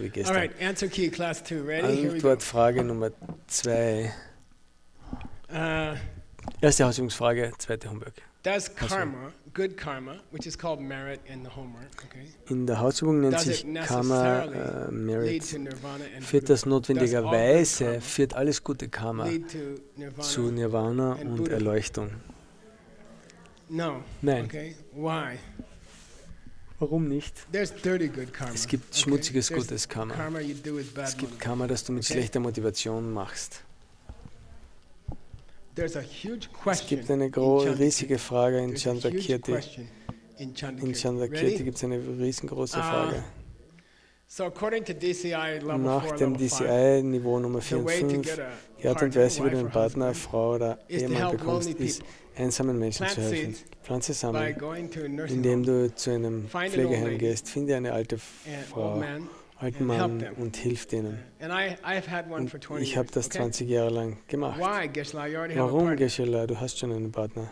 wie gestern. Alright, answer key class 2. Ready? Here we go. Antwortfrage Nummer 2. Erste Hausübungsfrage, zweite Homework. Does karma, good karma, which is called merit in the homework, okay? In der Hausübung nennt Does sich it Karma necessarily Merit. lead to nirvana and Führt das Buddha? Does all good notwendigerweise, karma führt alles gute Karma lead to nirvana? zu Nirvana and und Buddha? Erleuchtung? No. Nein. Okay. Why? Warum nicht? There's dirty good karma. Es gibt okay? schmutziges, There's gutes Karma. Karma you do with bad Es gibt motive. Karma, das du mit Okay. schlechter Motivation machst. There's a huge Es question gibt eine in Chandrakirti. riesige Frage in There's a huge Chandrakirti. question in In Chandrakirti. Chandrakirti Ready? gibt es eine riesengroße Frage. So according to DCI level 4, Nach dem level 5, DCI-Niveau Nummer the 4 und way to 5, get a die Art und partner, Weise, wie du wife einen or Partner, husband, Frau oder is to Ehemann help bekommst, lonely ist, people. einsamen Menschen Plant zu helfen. seeds Pflanze by sammeln, going to a nursing indem home du zu einem Find an old Pflegeheim lady gehst. Finde eine alte and old Frau, man alten and help Mann them. und hilf denen. And I've had one Und for 20 ich habe years. das Okay? 20 Jahre lang gemacht. Why, Geshe-la? You already have a Warum, partner. Geshe-la? Du hast schon einen Partner.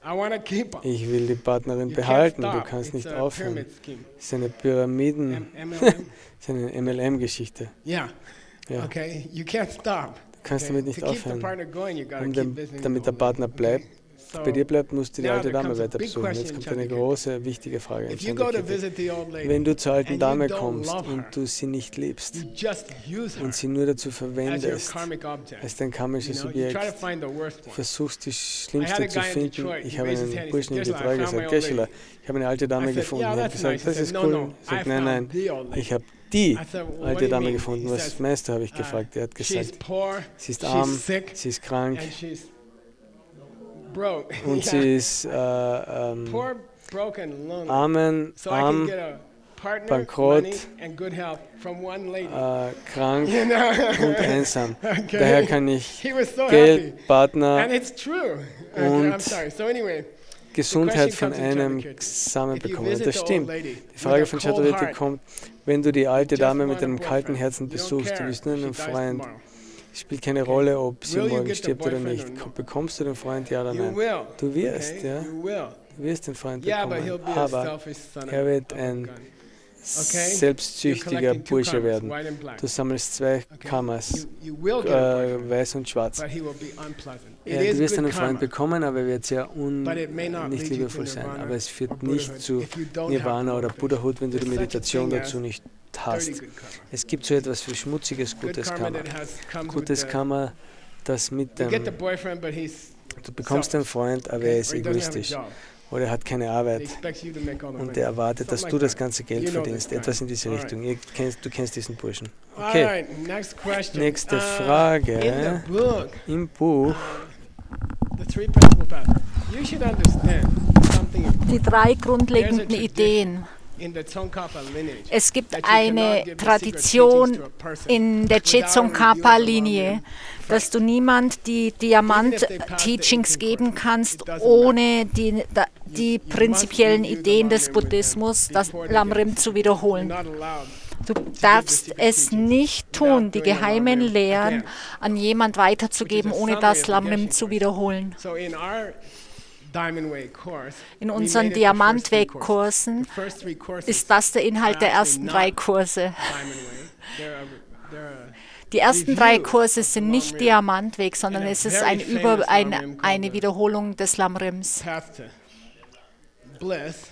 I want to keep 'em. Ich will die Partnerin You can't behalten, du stop. kannst It's nicht a aufhören. pyramid scheme. Das ist eine Pyramiden, MLM? das ist eine MLM-Geschichte. Yeah. Ja. Okay. You can't stop. Du kannst Okay? damit nicht To keep the aufhören. partner going, you gotta Um keep den, visiting damit the der old Partner lady. bleibt, Okay? bei dir bleibt, musst du die now alte there Dame comes a weiter big besuchen. question Jetzt in kommt eine Chandrakirti. große, wichtige Frage in If you go to Chandrakirti. visit the old lady Wenn du zur alten and you Dame don't kommst love her, und du sie nicht liebst you just use her und sie nur dazu as your verwendest, karmic object. als dein karmisches You know, you try to Subjekt, find the worst one. versuchst die I had schlimmste a zu guy in finden. Detroit, Ich he habe raised his einen hand, he Burschen in said, Detroit "Geshe-la, I found gesagt, my old Geshe-la, lady." ich habe eine alte Dame I said, gefunden. "Yeah, Er hat that's gesagt, nice." He das said, ist "No, cool. no, Ich sage, I nein, nein, found the old lady." ich habe die I said, "What alte do you Dame mean?" gefunden. He Was says, meinst du, habe ich gefragt. Er hat she's gesagt, poor, sie ist she's arm, sick, sie ist krank and she's broke. und Yeah. sie ist Poor, broke, and lonely. arm, So I can get a partner, bankrott, money, and good health from one lady. krank You know? und einsam. Okay. Daher kann ich He was so happy. Geld, Partner, And it's true. Okay, und I'm sorry. So anyway, Gesundheit the von question comes in einem Chandrakirti. Samen If you bekommen. Und visit das the old stimmt. lady Die Frage with a von cold Chandrakirti heart, kommt, wenn du die alte just Dame mit want a einem kalten boyfriend. Herzen You don't besuchst, du care willst nur if she einen dies Freund, tomorrow. spielt keine Rolle, ob sie Will you morgen get the stirbt oder boyfriend nicht. or not? Bekommst du den Freund, ja oder You nein? will. Du wirst, Okay? ja. You will. Du wirst den Freund Yeah, but he'll bekommen. be a Aber selfish son er wird of a ein gun. Okay? You're selbstsüchtiger collecting two Bursche karmas, werden. white and black. Du sammelst zwei Okay? Karmas, You will get a boyfriend, weiß und schwarz. but he will be unpleasant. Ja, It du is wirst good einen Freund karma, bekommen, aber er wird sehr but it may not nicht lead you to liebevoll sein. nirvana Aber es or führt nicht Buddhahood zu if you don't have Nirvana oder motivation. Buddhahood, wenn du die There's such a Meditation thing as dazu nicht dirty hast. good karma. Es gibt so etwas wie schmutziges, Good gutes karma Karma. that comes with Gutes the, Karma, das mit you get the dem, boyfriend, but he's du bekommst einen Freund, aber okay, er ist or he doesn't have a egoistisch job. oder er hat keine He Arbeit expects you to make all the und money. er erwartet, dass Something du like das ganze Geld You know verdienst. this guy. Etwas in diese Alright. Richtung. Du kennst diesen Burschen. All Okay, right, next question. nächste In Frage. the book, Im Buch, the three principal paths. You should understand something Die important. drei grundlegenden Ideen. In the Tsongkhapa lineage, Es gibt that you cannot eine give the secret Tradition teachings to a person in der without a Tsongkhapa-Linie, review of the dass du niemand die Diamant-Teachings geben kannst, ohne die prinzipiellen Ideen des Buddhismus, das Lamrim zu wiederholen. You're not allowed. Du darfst es nicht tun, die geheimen Lehren an jemand weiterzugeben, ohne das Lamrim zu wiederholen. So in our Diamond Way course, In we unseren made it the first three courses. Diamantweg-Kursen The first three courses ist das der Inhalt der are ersten actually drei not Kurse. Diamond Way. They're Die ersten drei Kurse sind nicht Diamantweg, sondern es ist eine Wiederholung des Lamrims. path to bliss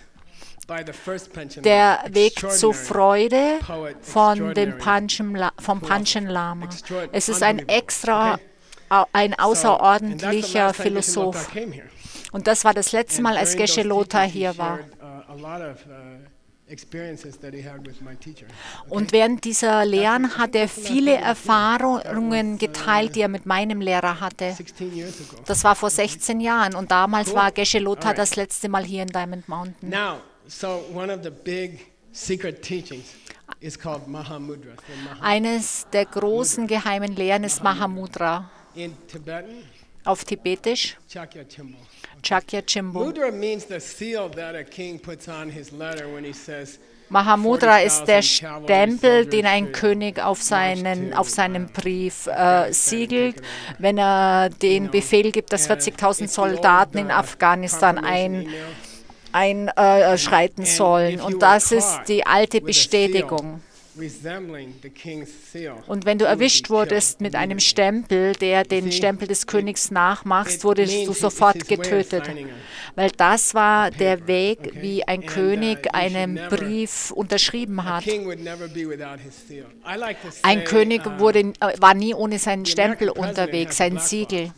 by the first Panchen Der Lama, Weg zur extraordinary Freude poet, von dem extraordinary vom Panchen Lama. extraordinary- Es ist ein unbelievable. Okay? ein And that's the außerordentlicher last time Geshe Philosoph. Lotha came here. Und das war das letzte And Mal, als during those Geshe Lotha teachings, he hier war. shared, a lot of experiences that he had with my teacher. Und während dieser Lehren hat er viele Erfahrungen geteilt, die er mit meinem Lehrer hatte. 16 years ago. Das war vor 16 Jahren und damals Cool. war Geshe Lotha Alright. das letzte Mal hier in Diamond Mountain. Now, so one of the big secret teachings is called Mahamudra. So Eines der großen geheimen Lehren ist Mahamudra, in Tibetan, auf Tibetisch Chakya Chimbo. Chakya Chimbo. Mudra means the seal that a king puts on his letter when he says, Mahamudra ist der 40,000 Cavalry Stempel, den soldiers ein to König auf seinem Brief siegelt, take it wenn er den Befehl gibt, dass 40.000 Soldaten in Afghanistan einschreiten sollen. Und das ist die alte Bestätigung. resembling the king's seal, Und wenn du you would be erwischt wurdest killed mit einem immediately. Stempel, der den Stempel des Königs nachmachst, wurdest du sofort getötet. Weil das war der Weg, wie ein König einen Brief unterschrieben hat. Ein König war nie ohne seinen Stempel unterwegs, sein Siegel.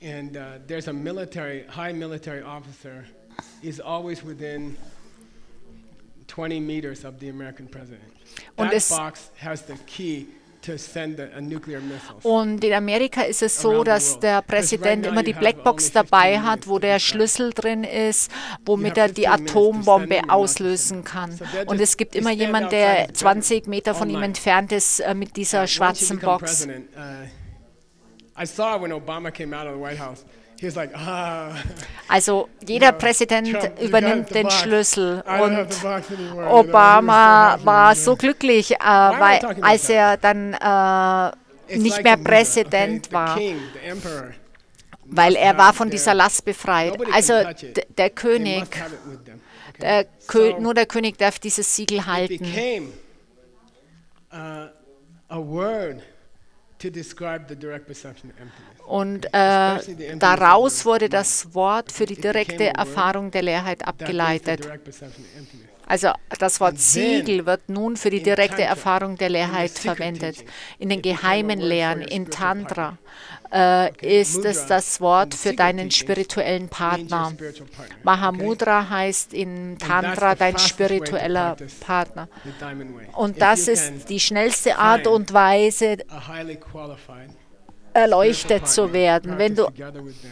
And there's a high military officer is always within 20 meters of the American president. Und That es- box has the key to send a nuclear missile. Und in Amerika ist es so, dass der Präsident immer die Blackbox dabei hat, wo der Schlüssel drin ist, womit er die Atombombe auslösen kann. Und es gibt immer jemanden, der 20 Meter von ihm entfernt ist mit dieser Once you schwarzen become Box. president, I saw when Obama came out of the White House. He was like, Also jeder Präsident Trump, you übernimmt got the den box. Schlüssel. I don't have Und the box anymore. Obama war so glücklich, talking about als er dann It's nicht like mehr a Buddha, Präsident okay? war, The king, the emperor, weil er war von dieser Last befreit. nobody Also can touch it. der They König, must have it with them. Okay? nur der König darf dieses Siegel It halten. became a word to describe the direct perception of emptiness. Und daraus wurde das Wort für die direkte Erfahrung der Leerheit That is the abgeleitet. direct perception of emptiness. Also das Wort And then, Siegel wird nun für die direkte Tantra, Erfahrung der Leerheit in the secret verwendet. teaching, In den it became a geheimen word for Lehren, your in spiritual Tantra, Okay, ist es Mudra das Wort in the für secret deinen teachings spirituellen means your Partner. spiritual partner. Mahamudra heißt in Tantra the dein fastest way to spiritueller practice Partner. The diamond way. Und If das you ist can die schnellste Art und Weise, a highly qualified erleuchtet zu spiritual werden. partner, Wenn du, practice together with them,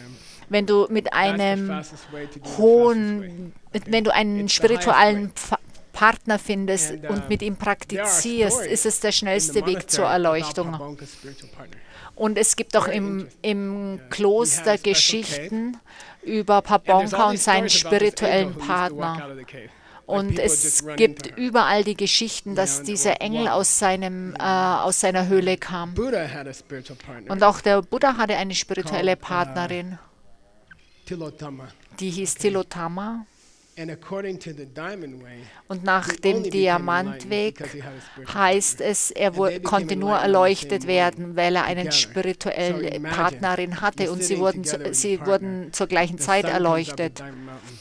wenn du mit that's the einem fastest way to do the fastest way. hohen, wenn du einen It's the highest spirituellen way. Partner findest And, und mit ihm There are praktizierst, stories ist es der in the schnellste Weg zur monastery about Erleuchtung. Pabonka's spiritual partner. Und es gibt auch Very im interesting. Kloster He had a special Geschichten über And there's Pabonka all und these seinen stories about this angel spirituellen who used to walk Partner. out of the cave. Like Und people es just run gibt into her. überall die Geschichten, dass and dieser Engel aus seiner Höhle kam. Buddha had a spiritual partner, Und auch der Buddha hatte eine spirituelle Partnerin, Tilottama. die hieß Tilottama. And according to the diamond way, Und nach he dem only became Diamantweg enlightened because he had a spiritual heißt es, er konnte nur erleuchtet werden, weil er eine spirituelle Partnerin hatte und sie wurden zur gleichen The Zeit sun comes up the erleuchtet. diamond mountain.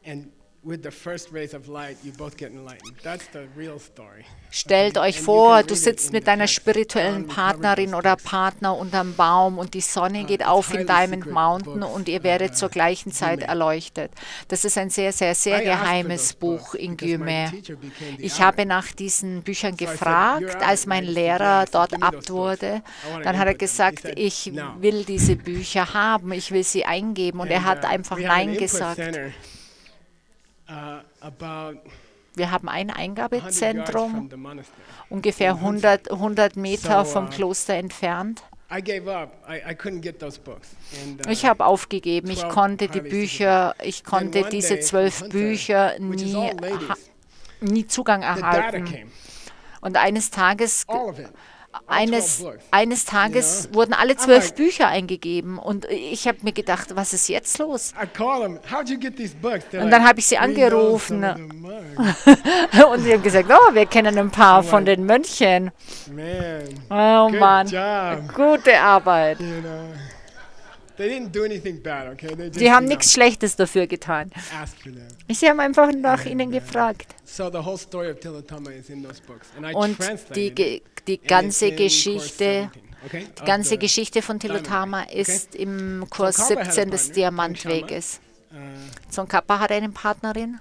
And with the first rays of light, you both get enlightened. That's the real story. Stellt euch vor, du sitzt mit deiner spirituellen Partnerin oder Partner unterm Baum und die Sonne geht auf in Diamond Mountain und ihr werdet zur gleichen Zeit erleuchtet. Das ist ein sehr, sehr, sehr geheimes Buch in Gyume. Ich habe nach diesen Büchern gefragt, als mein Lehrer dort Abt wurde. Dann hat er gesagt, ich will diese Bücher haben, ich will sie eingeben und er hat einfach Nein gesagt. Wir haben ein Eingabezentrum, ungefähr 100 Meter vom Kloster entfernt. Ich habe aufgegeben, ich konnte diese 12 Bücher nie Zugang erhalten. Und eines Tages wurden alle 12 Bücher eingegeben und ich habe mir gedacht, was ist jetzt los? Und dann habe ich sie angerufen und sie haben gesagt, oh, wir kennen ein paar von den Mönchen. Oh Mann, gute Arbeit. Die haben nichts Schlechtes dafür getan. Sie haben einfach nach ihnen gefragt. Und die ganze Geschichte von Tilottama ist im Kurs 17 des Diamantweges. Tsongkhapa hat eine Partnerin,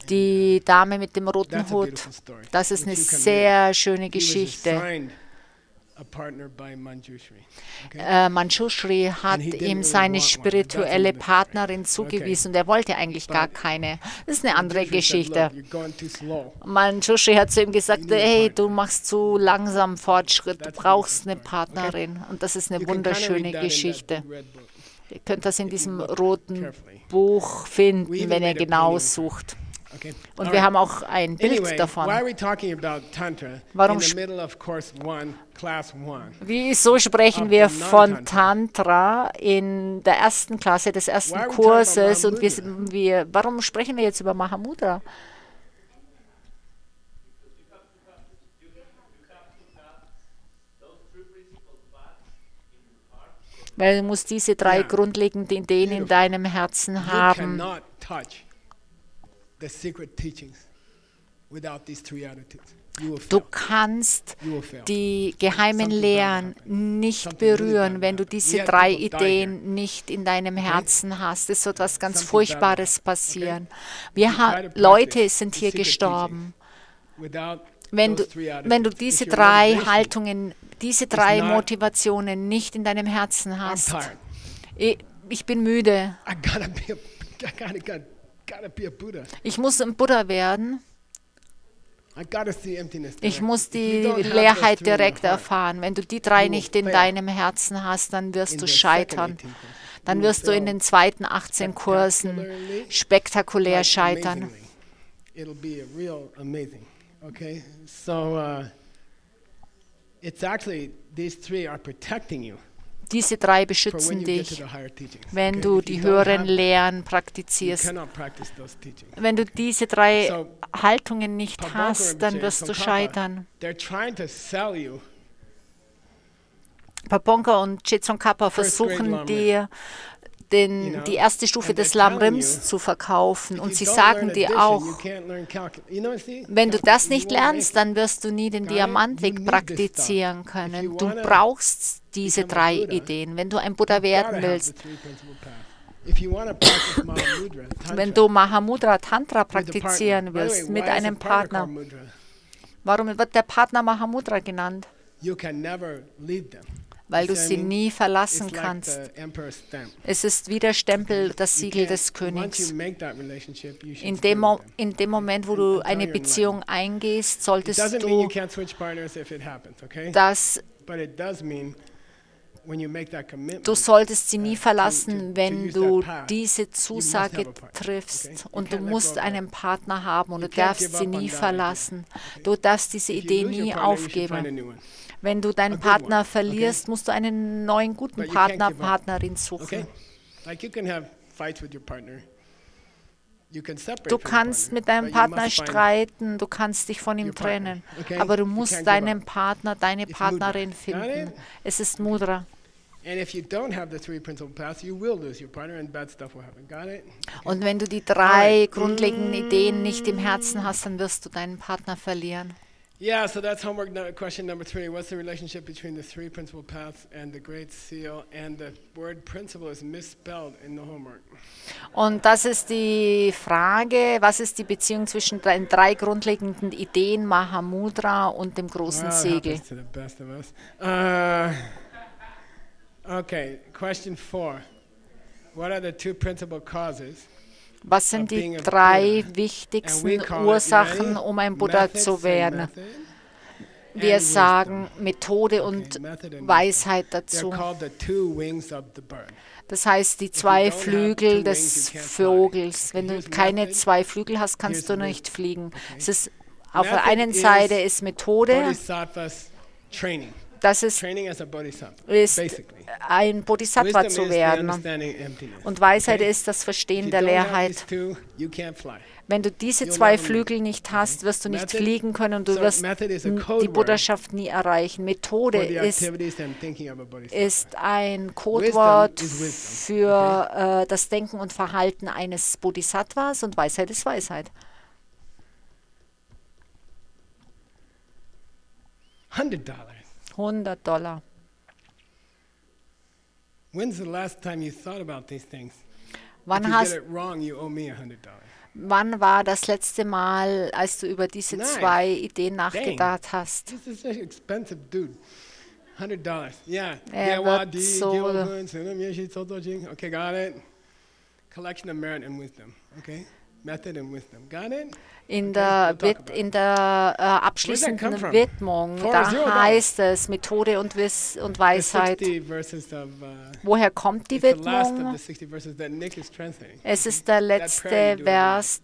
die Dame mit dem roten Hut. Das ist eine sehr schöne Geschichte. Manjushri hat ihm seine spirituelle Partnerin zugewiesen und er wollte eigentlich gar keine. Das ist eine andere Geschichte. Manjushri hat zu ihm gesagt, hey, du machst zu langsam Fortschritt, du brauchst eine Partnerin. Und das ist eine wunderschöne Geschichte. Ihr könnt das in diesem roten Buch finden, wenn ihr genau sucht. Okay. Und All wir right. haben auch ein Bild Anyway, why davon. are we talking about Tantra Warum in the sp- middle of Course 1, Class 1? Wieso sprechen Of wir the von non-Tantra. Tantra in der ersten Klasse des ersten Why are we talking about Kurses und Mahamudra? warum sprechen wir jetzt über Mahamudra? Weil du musst diese drei Ja. grundlegenden Ideen in Beautiful. deinem Herzen You haben. cannot touch the secret teachings without these three attitudes. You will Du fail. kannst You will fail. die geheimen Something bad Lehren will happen. nicht Something really berühren, bad wenn du will happen. diese We had drei people die Ideen nicht in deinem Herzen hast. Es wird etwas ganz Something Furchtbares bad will happen. passieren. You try to Leute practice sind the hier secret gestorben. Without Wenn those du, three wenn du attitudes, diese if your drei motivation Haltungen, diese drei not- Motivationen nicht in deinem Herzen I'm hast. tired. Ich bin müde. I gotta be a Buddha. Ich muss ein Buddha werden. I gotta see emptiness. Ich direct. muss If die you don't have those Leerheit three in your direkt heart, erfahren. Wenn du die drei you will nicht in fail deinem Herzen hast, dann wirst in du the second scheitern. 18 courses. Dann You will wirst du in fail den zweiten 18 Kursen spectacularly, spektakulär like scheitern. amazingly. It'll be a real amazing. Okay, so it's actually these three are protecting you Diese drei for when beschützen you get to dich, the higher teachings. wenn okay? du If you die don't höheren have- Lehren you praktizierst. cannot practice those teachings. Wenn du diese drei So, Haltungen nicht Pabonka hast, dann Rinpoche, wirst du Tsongkhapa, scheitern. They're trying to sell you Paponka und Chetsongkhapa First grade versuchen Lam dir You know, die erste Stufe and they're des Lam telling Rims you, zu verkaufen. if Und you sie don't sagen learn dir addition, auch, you can't learn you know, see? wenn du das You nicht won't make lernst, it. dann wirst du nie den Got it? Diamantweg You need this praktizieren stuff. If können. you Du wanna brauchst diese become a drei Buddha, Ideen, wenn du ein Buddha You've werden gotta have the willst. three principal paths. If you want to practice Mahamudra, Tantra, Wenn du Mahamudra Tantra with a partner. praktizieren By the way, willst mit why is einem a partner Partner, called Mudra? warum wird der Partner Mahamudra genannt? You can never leave them. Weil du See what I sie mean? nie verlassen It's like kannst. the emperor's stamp. Es ist wie der Stempel, das You Siegel can't- des Once Königs. you make that relationship, you should In stay dem, with them. in dem Moment, wo du Until eine you're Beziehung eingehst, It solltest doesn't mean you du can't switch partners if it happens, okay? das, But it does mean when you make that commitment. du solltest sie nie to verlassen, wenn use du that path, diese have a Zusage partner, triffst. okay? You Und du can't let musst go of einen Partner haben und You du can't darfst give sie up on nie that verlassen. idea, Du darfst diese If you Idee lose your nie partner, you should find a aufgeben. new one. Wenn du deinen A good Partner one, verlierst, musst du einen neuen guten But you can't Partner, give up. Partnerin Okay? suchen. Like you can have fights with your partner. You can separate Du from your kannst partner, mit deinem but you Partner must find streiten, du kannst dich von ihm your partner, trennen, okay? aber du You musst can't give deinen up. Partner, deine It's Partnerin Mudra. Got finden. it? Es ist Mudra. And if you don't have the three principal paths, you will lose your partner and bad stuff will happen. Got it? Und wenn du die drei grundlegenden Ideen nicht im Herzen hast, dann wirst du deinen Partner verlieren. Yeah, so that's homework question number 3. What's the relationship between the three principal paths and the Great Seal? And the word principle is misspelled in the homework. Und das ist die Frage, was ist die Beziehung zwischen den drei grundlegenden Ideen Mahamudra und dem großen Well, it Segel? happens to the best of us. Okay, question 4. What are the two principal causes? Was sind of being die a drei Buddha? wichtigsten And we call it, Ursachen, ready? um ein Buddha Methods zu and werden? method Wir and sagen wisdom. Methode Okay, und method and Weisheit They're dazu. called the two wings of the bird. Das heißt, die you zwei don't have Flügel two des wings, you can't fly. Vogels. Wenn du Here's keine method, zwei Flügel hast, kannst here's du wisdom. nicht fliegen. Okay. Es ist, auf der Method einen is Seite ist Methode, Bodhisattva's training. das ist, Training as a bodhisattva, ist basically. ein Bodhisattva Wisdom zu is the werden. understanding emptiness. Und Weisheit Okay? ist das If Verstehen you der don't have Leerheit. these two, you can't fly. Wenn du diese You'll zwei never move. Flügel nicht hast, wirst du nicht Method- fliegen können und du so wirst method is a die code word Buddhaschaft nie erreichen. Methode For the ist activities and thinking of a bodhisattva. ist ein Codewort Wisdom is wisdom, für das Denken und Verhalten eines Bodhisattvas und Weisheit ist Weisheit. $100. $100. When's the last time you thought about these things? Wann, If you hast, get it wrong, you owe me $100. wann war das letzte Mal, als du über diese Nice. zwei Ideen nachgedacht hast? This is an expensive dude. $100. Yeah. Wird so- Okay, got it. Collection of merit and wisdom. Okay. Method and wisdom. Got it? In Okay, der, we'll talk about in der come abschließenden from? Widmung, $0 da heißt es Methode und The Weisheit. 60 verses of Woher kommt die it's the last of Widmung? the 60 verses that Nick is translating. Es ist der That prayer letzte you do every Vers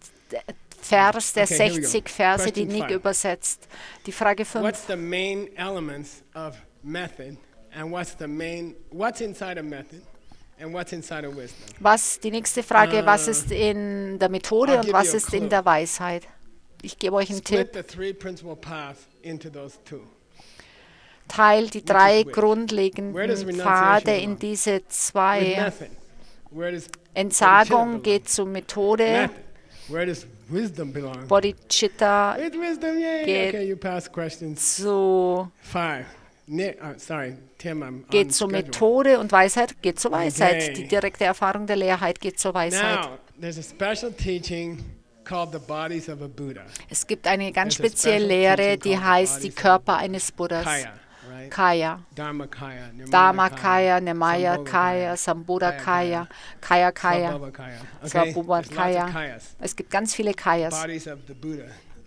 Vers der Okay, here we go. 60 Verse, die Question Nick 5. übersetzt. Die Frage What's 5. the main elements of method, and what's inside of method, and what's inside of wisdom? Die nächste Frage, was ist in der Methode I'll und give was you a ist in clue. der Weisheit? Ich gebe euch einen Split Tipp. the three principal paths into those two. Teil die drei which? Where does grundlegenden renunciation Pfade in belong? diese With zwei. method, where does Entsagung belong? geht zu Methode. Method, where does wisdom belong? Bodhicitta With wisdom, yay! Geht Okay, you pass questions zu, 5. Sorry, Tim, I'm on geht zur schedule. Methode und Weisheit geht zur Weisheit. Okay. Die direkte Erfahrung der Leerheit geht zur Weisheit. Now, there's a special teaching called the bodies of a Buddha. Es gibt eine ganz There's a spezielle special Lehre, teaching die called the heißt die bodies of Körper eines Buddhas. Kaya, right? Kaya. Dharmakaya, Dharmakaya, Nimayakaya, Sambodhakaya, Kaya Kaya, Sabhavakaya. Okay? Sabhavakaya. There's lots of Kayas. Es gibt ganz viele Kayas, Bodies of the Buddha.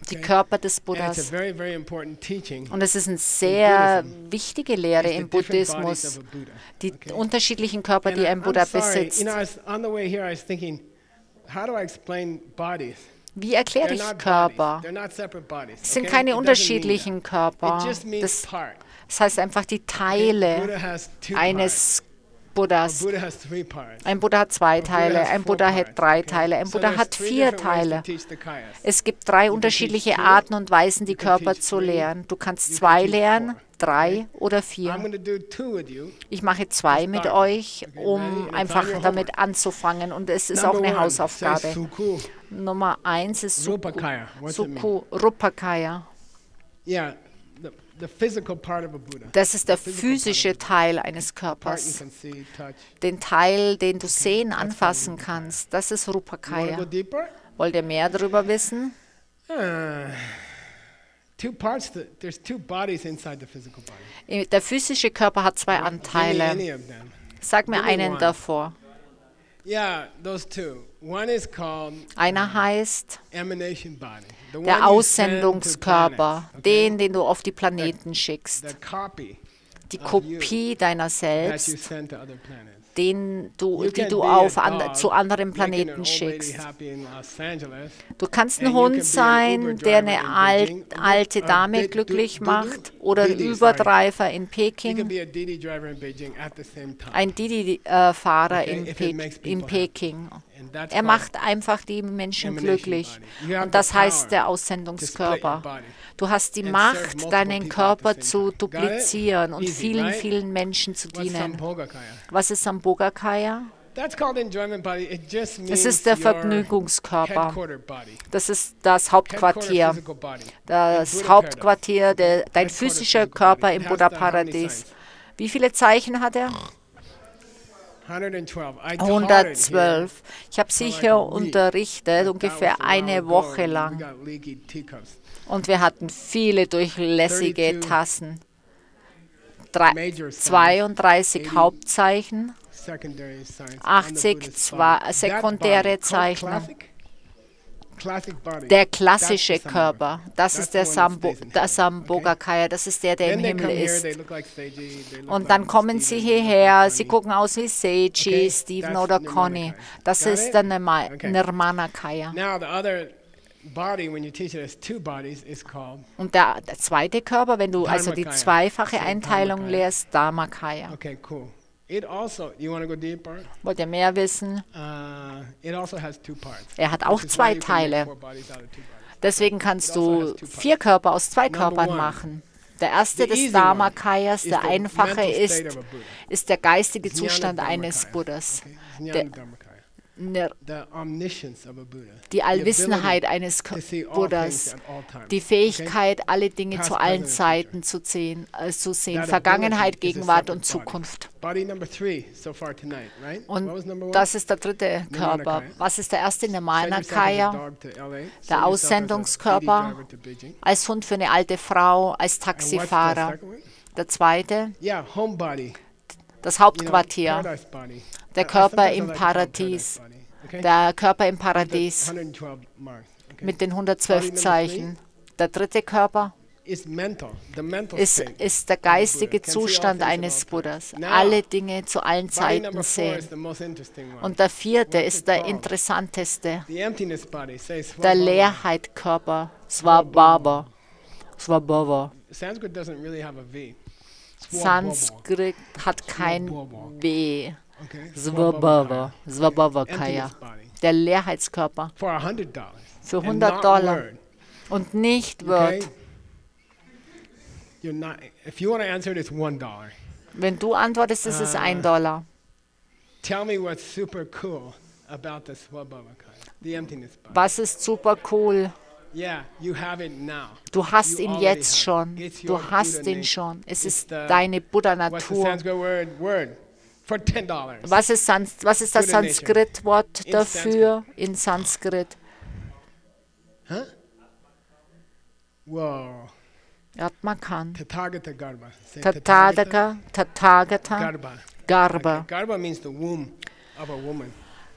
die Okay? Körper des And it's a Buddhas. very, very important teaching. Und es ist eine sehr Buddhism wichtige Lehre It's the im different bodies Buddhismus, of a Buddha. die Okay? unterschiedlichen Körper, die ein I'm Buddha sorry, besitzt. you know, on the way here, I was thinking, how do I explain bodies? Wie erkläre They're ich not Körper? bodies. They're not separate bodies. Es sind okay? keine It doesn't mean unterschiedlichen that. Körper. It just means Das part. heißt einfach die Okay? Teile Buddha has two parts. eines A Buddhas. Buddha has three parts. Ein Buddha hat zwei A Buddha Teile, has ein four Buddha parts, hat drei okay? Teile, ein So Buddha there's hat three 4 different ways to Teile. teach the Kayas. Es gibt 3 teach unterschiedliche 2, Arten und Weisen, die you can Körper teach zu 3, lehren. Du kannst you 2 can teach lehren, 4, 3 oder I'm 4. going to do 2 with you. Ich mache 2 mit start. euch, Okay, um ready? It's einfach on your damit anzufangen. Und es ist auch Number eine 1, say Hausaufgabe. Sukhu. Nummer 1 ist Rupakaya. What's it mean? Sukhu Rupakaya. Yeah, the physical part of a Buddha. Das ist der The physical part of physische a Buddha. Teil eines Part you Körpers. can see, touch. Den Teil, den du sehen, that's anfassen Rupakaya. kannst. Das ist You want to go Rupakaya. deeper? Wollt ihr mehr darüber wissen? Two parts. There's 2 bodies inside the physical body. Der physische Körper hat 2 Give me Anteile. any of them. Sag mir Give me einen one. davor. Yeah, those 2. One is called Einer heißt emanation body. The one der you send to Aussendungskörper, planets, okay? den du auf die Planeten schickst. The copy Die of Kopie deiner that you selbst, send to other planets. die You du can be a dog, zu anderen making an Planeten old lady schickst. happy in Los Angeles. Du kannst ein And you can Hund be an sein, Uber der driver eine in Beijing. alte Dame Didi, glücklich Didi, macht, oder ein Didi, sorry. Überdriver in You can Peking, be a Didi driver in Beijing at the same time. ein Didi-Fahrer Okay, if it makes in people happy. Peking. And that's Er called macht einfach die Menschen emanation glücklich. body. You have Und das the power heißt der to split your Aussendungskörper. body. Du hast die and serve Macht, multiple deinen people Körper at the same zu time. Got it? duplizieren und Easy, vielen, right? vielen Menschen zu What's dienen. Sambhogakaya? Was ist Sambhogakaya? That's called enjoyment body. It just means Es ist der your Vergnügungskörper. headquarter body. Das ist das Headquarter Hauptquartier. physical body. Das In Buddha Hauptquartier, dein Headquarter physischer physical Körper body. im It has how many Buddha-Paradies. signs? Wie viele Zeichen hat er? 112. I taught it here 112. Ich habe sie for like hier a week. unterrichtet, That was ungefähr a while eine ago, Woche and we lang. got leaky teacups. Und wir hatten viele durchlässige 32 Tassen. Major signs, 32 80 Hauptzeichen, secondary signs on the 80 Buddhist body. That sekundäre body, called Zeichen. classic body. Der That's klassische the Sambhogakaya. Körper, das That's ist der the one that stays in heaven, Sambhogakaya, das ist der, der Then im they Himmel come here, ist. they look like Seiji, they look Und like dann kommen sie Stephen, they look hierher, like sie Connie. gucken aus wie Seiji, Okay, Stephen that's oder Connie. Nirmanakaya. Das Got ist it? der Okay. Nirmanakaya. Now the other body, when you teach it as 2 bodies, is called, Und der zweite Körper, wenn du also die Dharmakaya. zweifache So Einteilung Dharmakaya. lehrst, Dharmakaya. okay, cool. It also, you want to go deeper? Wollt ihr mehr wissen? It also has 2 parts. Er hat which auch is why 2 you can make Teile. 4 bodies out of 2 bodies. Deswegen kannst It also du has 2 parts. 4 Körper aus 2 Number Körpern one. machen. Der erste The des easy Dharmakayas, is der the einfache, mental ist, state of a Buddha. ist der geistige Jnana Zustand eines Dharmakaya. Buddhas. Okay? Der- Jnana Dharmakaya. Ne- The omniscience of a Buddha. Die The Allwissenheit ability eines to see all Buddhas, things at all times. die Okay? Fähigkeit, alle Dinge Past, zu allen present, and Zeiten zu sehen, That Vergangenheit, ability is a Gegenwart und separate body. Zukunft. Body number 3 so far tonight, right? What was number Und 1? das ist der dritte Körper. Nirmanakaya. Was ist der erste? Send yourself as a Nirmanakaya, dog to LA. Send yourself der as a Aussendungskörper, Didi driver to Beijing. als Hund für eine alte Frau, als And what's the Taxifahrer. second one? Der zweite, Yeah, home body. das You know, Hauptquartier, paradise body. der I Körper sometimes I im like to call it Paradies, paradise body, okay? der Körper im The Paradies 112 marks. Okay? mit den Body 112 number Zeichen. Der dritte Körper, is mental, the mental Es state. ist der of the Buddha. geistige Can see all Zustand things at eines all Buddhas. times. Now, Alle Dinge zu allen body Zeiten number 4 sehen. is the most interesting one. Und der vierte What's ist it der called? interessanteste. The emptiness body. Say Der Svabhava. Leerheitkörper. Svabhava. Svabhava. Sanskrit doesn't really have a V. Sanskrit hat kein Svabhava. W. Okay. Svabhava. Svabhavakaya. Emptiness body. Der Leerheitskörper. For $100. Für And $100 not word, und nicht okay? Word. You're not. If you want to answer it, it's $1. Wenn du antwortest, ist es $1. Tell me what's super cool about the Svabhavakaya, the emptiness body. Was ist super cool? Yeah, you have it now. Du hast You ihn already jetzt have it. schon. It's Du your hast Buddha ihn nature. schon. Es It's ist the- deine What's the Buddha-Natur. Sanskrit word? For $10. Was ist das Buddha nature. Sanskrit-Wort In dafür in Sanskrit? Huh? Whoa. Atmakan. Tathagata Garbha. Say Tathagata, Tathagata, Garbha. Garba. Okay, Garbha means the womb of a woman.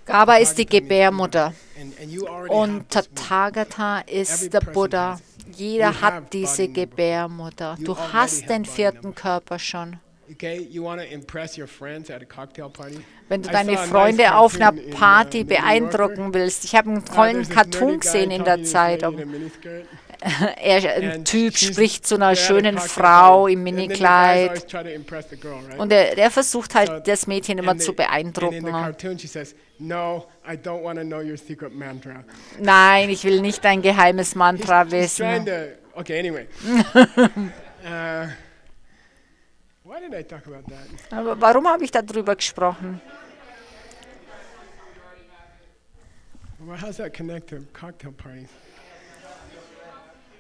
Garba ist die Gebärmutter. And you already have Und this womb. Tathagata Every ist der person Buddha. has it. Jeder You have hat diese body number. Gebärmutter. You Du already hast have den body vierten number. Körper schon. Okay, you want to impress your friends at a cocktail party? Wenn du I deine saw a nice Freunde auf einer cartoon in, Party The New Yorker. beeindrucken willst. Ich habe einen There's tollen this Cartoon nerdy guy gesehen in talking der to this lady in a Zeitung. miniskirt. Ein And Typ she's- spricht zu einer they're at a schönen cocktail Frau party. im And then the guys Minikleid. always try to impress the girl, right? Und der versucht So- halt, das Mädchen immer and zu and in the beeindrucken. cartoon she says, "No, I don't want to know your secret mantra." Nein, ich will nicht dein geheimes Mantra He's trying wissen. to. Okay, anyway. Why did I talk about that? Aber warum habe ich darüber gesprochen? Well, how's that connect to cocktail parties?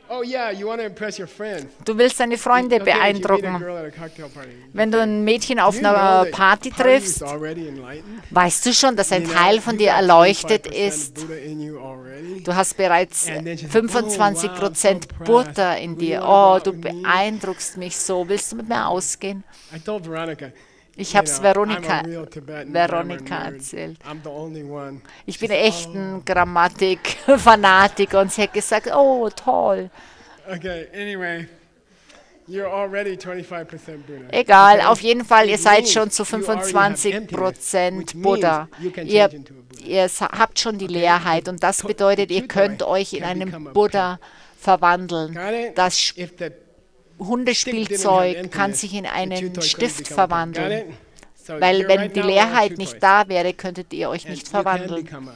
Oh yeah, you want to impress your friends. Du willst deine Freunde Okay, if you meet a beeindrucken. girl at a cocktail party, Wenn du ein Mädchen auf do you know einer that Party part of you is triffst, already enlightened? weißt du schon, dass ein You know, Teil von you dir got erleuchtet 25% ist. Buddha in you already. Du hast bereits And then she's like, 25% oh, wow, so Buddha impressed. in Would you dir. wanna Oh, go out du with me? beeindruckst mich so. Willst du mit mir ausgehen? I told Veronica. Ich you habe es know, I'm a Veronika real Tibetan grammar nerd. erzählt. I'm the only one. Ich bin She's like, echt ein Grammatik-Fanatiker und sie hat gesagt, oh, toll. Okay, anyway, you're already 25% Buddha. Egal, Okay? auf jeden Fall, ihr It seid means schon zu you already have emptiness, 25% which means Buddha. you can Ihr, change into a Buddha. habt schon die Leerheit und das bedeutet, ihr könnt euch in einen Buddha verwandeln. Got it? Das If the stick didn't have Hundespielzeug kann emptiness, sich in the einen Chutoi couldn't Stift become a Buddha. Got verwandeln. it? So Weil you're wenn right die now on Leerheit Chutoi. nicht da wäre, könntet ihr euch And nicht you can verwandeln. become a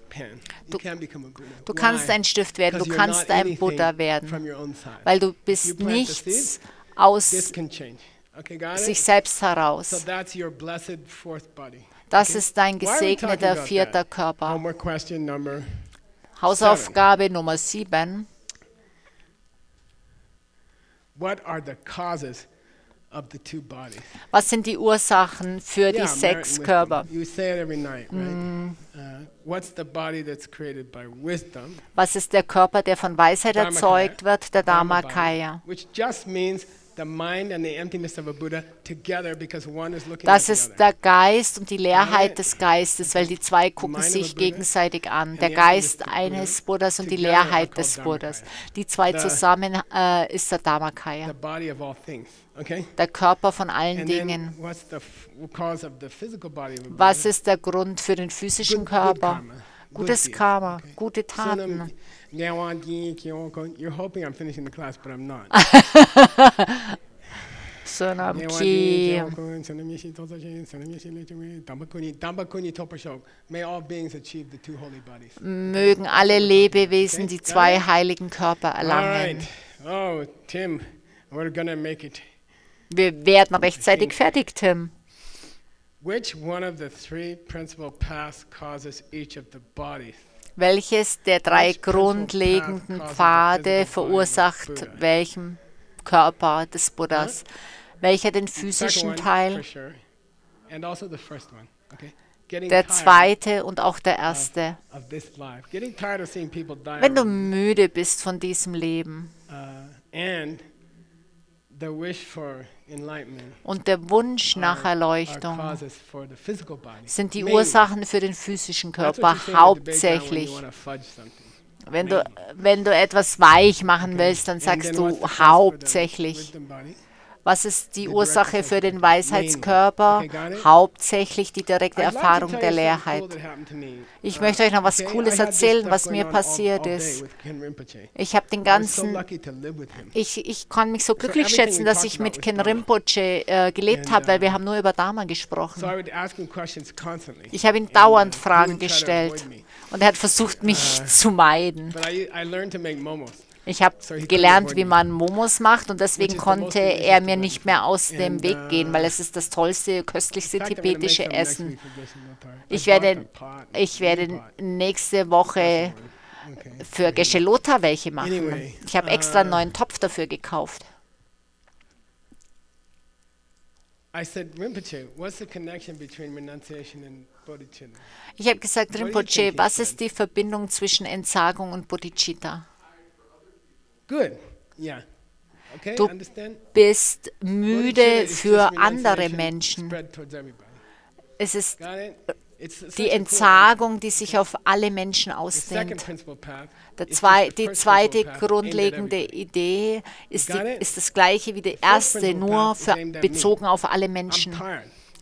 pen. You can become a Buddha. Du kannst Why? ein Stift werden, du Because you're kannst not ein anything Buddha werden, from your own side. weil du You bist plant the nichts seed, aus This can change. Okay, got sich it? selbst So heraus. that's your blessed fourth body. Das Okay? ist dein Why are we talking gesegneter about vierter that? Körper. Homework question number. Hausaufgabe Nummer 7. What are the causes of the two bodies? Was sind die Ursachen für die Yeah, sechs wisdom. Körper? You say it every night, right? What's the body that's created by wisdom? Was ist der Körper, der von Weisheit Dharmakaya. erzeugt wird? Der Dharma body, Dharmakaya. which just means the mind and the emptiness of a Buddha together, because one is looking Das at the ist other. der Geist und die Leerheit Right. des Geistes, weil die zwei gucken Mind of a sich Buddha gegenseitig an. and Der the Geist emptiness of the Buddha eines Buddhas und die together are Leerheit called des Buddhas. Dharmakaya. Die zwei The- zusammen ist der Dharmakaya. The body of all things. Okay? Der Körper von allen And then Dingen. what's the cause of the physical body of a Buddha? Was ist der Grund für den physischen Good Körper? karma. Good Gutes deeds. Karma, Okay. gute Taten. You're hoping I'm finishing the class, but I'm not. Sonam Ki. May all beings achieve the two holy bodies. Mögen alle Lebewesen die zwei heiligen Körper erlangen. Alright. Oh, Tim, we're gonna make it. Wir werden rechtzeitig fertig, Tim. Which one of the three principal paths causes each of the bodies? Welches der drei Which principal grundlegenden path causes the Pfade physical body of verursacht Buddha? welchen Körper des Buddhas? Welcher den Second physischen one, for Teil? sure. And also the first one. Okay. Getting Der tired zweite und auch der erste. of this life. Getting tired of seeing people die. Wenn du around müde bist von diesem Leben you. And the wish for enlightenment und der Wunsch nach are Erleuchtung causes for the physical body. sind die Mainly. Ursachen für den physischen That's what Körper you say in the debate time when you hauptsächlich. wanna fudge something. Wenn du etwas weich machen willst, dann sagst du hauptsächlich. Was ist die Ursache für den Weisheitskörper? Hauptsächlich die direkte Erfahrung der Leerheit. Ich möchte euch noch was Cooles erzählen, was mir passiert ist. Ich habe ich kann mich so glücklich schätzen, dass ich mit Ken Rinpoche gelebt habe, weil wir haben nur über Dharma gesprochen. Ich habe ihm dauernd Fragen gestellt und er hat versucht, mich zu meiden. Ich habe gelernt, wie man Momos macht und deswegen konnte er mir nicht mehr aus dem Weg gehen, weil es ist das tollste, köstlichste tibetische Essen. Ich werde nächste Woche für Geshe Lotha welche machen. Ich habe extra einen neuen Topf dafür gekauft. Ich habe gesagt, Rinpoche, was ist die Verbindung zwischen Entsagung und Bodhicitta? Du bist müde für andere Menschen. Es ist die Entsagung, die sich auf alle Menschen ausdehnt. Die zweite grundlegende Idee ist das gleiche wie die erste, nur bezogen auf alle Menschen.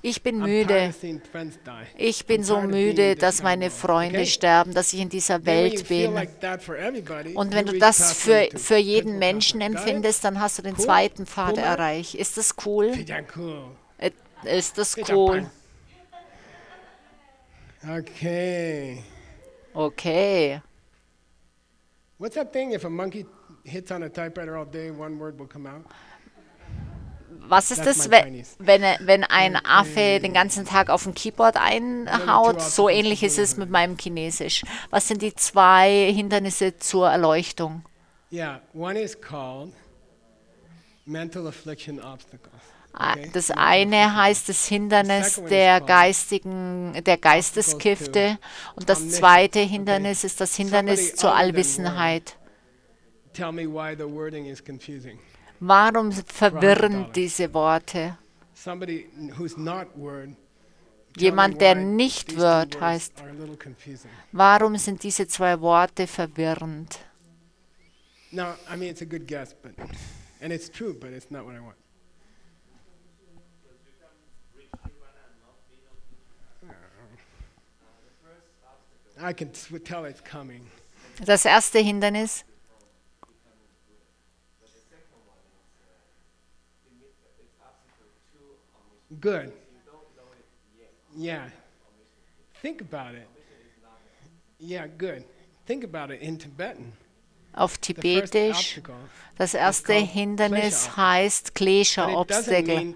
Ich bin müde. Ich bin so müde, dass meine Freunde sterben, dass ich in dieser Welt bin. Und wenn du das für jeden Menschen empfindest, dann hast du den zweiten Pfad erreicht. Ist das cool? Ist das cool? Okay. What's that thing? If a monkey hits on a typewriter all day, one word will come out. Was ist das, wenn ein Affe den ganzen Tag auf dem Keyboard einhaut? So ähnlich ist es mit meinem Chinesisch. Was sind die zwei Hindernisse zur Erleuchtung? Das eine heißt das Hindernis der Geisteskifte und das zweite Hindernis ist das Hindernis zur Allwissenheit. Warum verwirren diese Worte? Jemand, der nicht wird, heißt, warum sind diese zwei Worte verwirrend? Das erste Hindernis. Good. Yeah. Think about it. Yeah, good. Think about it in Tibetan. Auf Tibetisch. Das erste Hindernis heißt Klesha-Obstacle.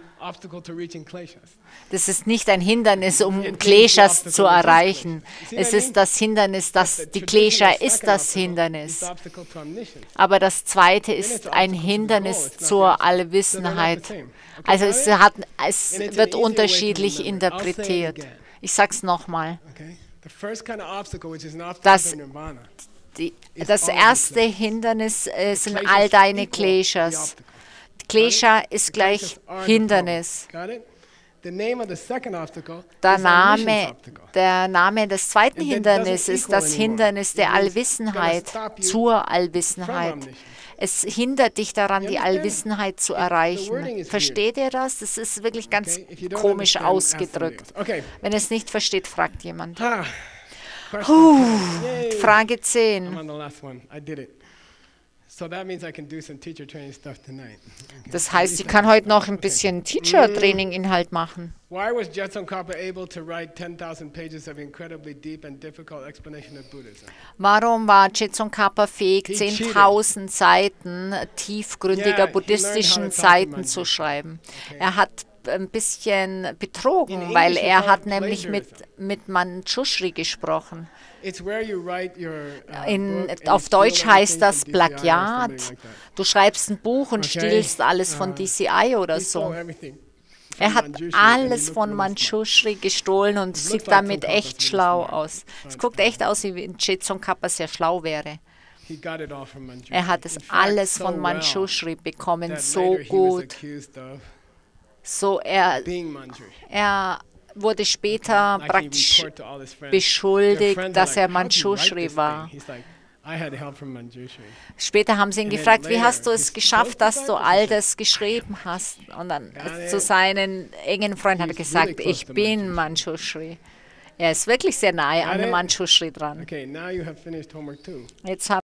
Das ist nicht ein Hindernis, um Kleshas zu erreichen. Es ist das Hindernis, die Klesha ist das Hindernis. Aber das zweite ist ein Hindernis zur Allwissenheit. Also es wird unterschiedlich interpretiert. Ich sage es nochmal. Das erste Hindernis sind all deine Kleshas. Klesha ist gleich Hindernis. Der Name des zweiten Hindernisses ist das Hindernis der Allwissenheit zur Allwissenheit. Es hindert dich daran, die Allwissenheit zu erreichen. Versteht ihr das? Das ist wirklich ganz komisch ausgedrückt. Wenn es nicht versteht, fragt jemand. Frage 10. Das heißt, ich kann heute noch ein bisschen Teacher-Training-Inhalt machen. Warum war Je Tsongkhapa fähig, 10.000 Seiten tiefgründiger buddhistischen Seiten zu schreiben? Er hat ein bisschen betrogen, weil er hat nämlich mit Manjushri gesprochen. Auf Deutsch heißt das Plagiat. Du schreibst ein Buch und stiehlst alles von DCI oder so. Er hat alles von Manjushri gestohlen und sieht damit echt schlau aus. Es guckt echt aus, wie wenn Je Tsongkhapa sehr schlau wäre. Er hat es alles von Manjushri bekommen, so gut. Er wurde später praktisch beschuldigt, dass er Manjushri war. I had help from Manjushri. Später haben sie ihn gefragt, wie hast du es geschafft, dass du all das geschrieben hast? Und dann zu seinen engen Freunden hat er gesagt, ich bin Manjushri. Er ist wirklich sehr nahe an Manjushri dran. Okay, now you have finished homework 2. Jetzt